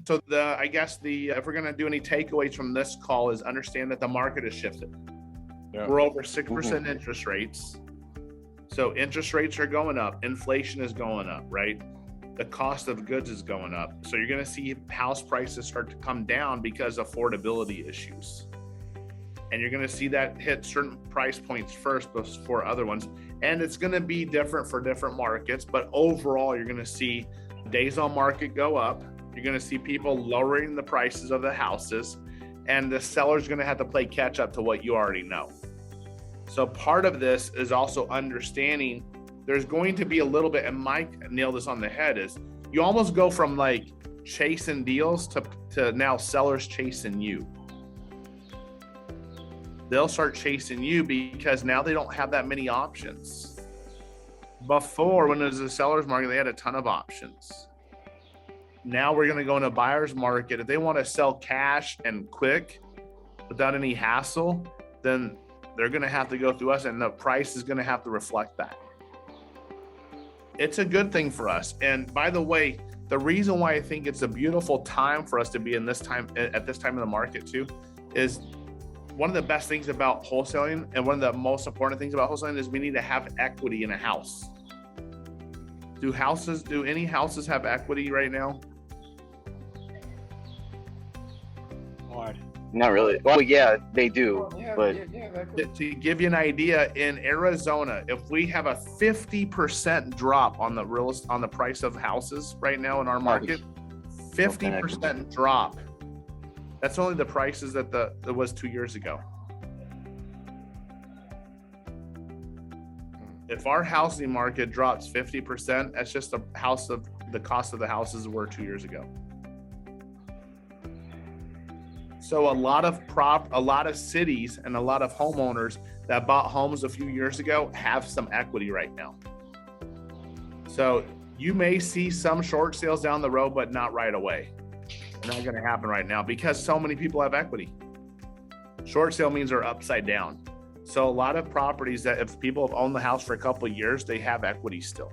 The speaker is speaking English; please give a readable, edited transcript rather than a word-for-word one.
So I guess if we're going to do any takeaways from this call is understand that the market has shifted. Yeah. We're over 6% interest rates. So interest rates are going up. Inflation is going up, right? The cost of goods is going up. So you're going to see house prices start to come down because of affordability issues. And you're going to see that hit certain price points first before other ones. And it's going to be different for different markets. But overall, you're going to see days on market go up. You're going to see people lowering the prices of the houses. And the seller's going to have to play catch up to what you already know. So part of this is also understanding there's going to be a little bit, and Mike nailed this on the head, is you almost go from like chasing deals to now sellers chasing you. They'll start chasing you because now they don't have that many options. Before, when it was a seller's market, they had a ton of options. Now we're going to go in a buyer's market. If they want to sell cash and quick without any hassle, then they're going to have to go through us, and the price is going to have to reflect that. It's a good thing for us. And by the way, the reason why I think it's a beautiful time for us to be at this time in the market too, is one of the best things about wholesaling, and one of the most important things about wholesaling, is we need to have equity in a house. Do any houses have equity right now? Not really. Well, yeah, they do. But to give you an idea, in Arizona, if we have a 50% drop on the price of houses right now in our market, 50% drop. That's only the prices that was 2 years ago. If our housing market drops 50%, that's just the cost of the houses were 2 years ago. So a lot of cities and a lot of homeowners that bought homes a few years ago have some equity right now. So you may see some short sales down the road, but not right away. They're not going to happen right now because so many people have equity. Short sale means they're upside down. So a lot of properties that if people have owned the house for a couple of years, they have equity still.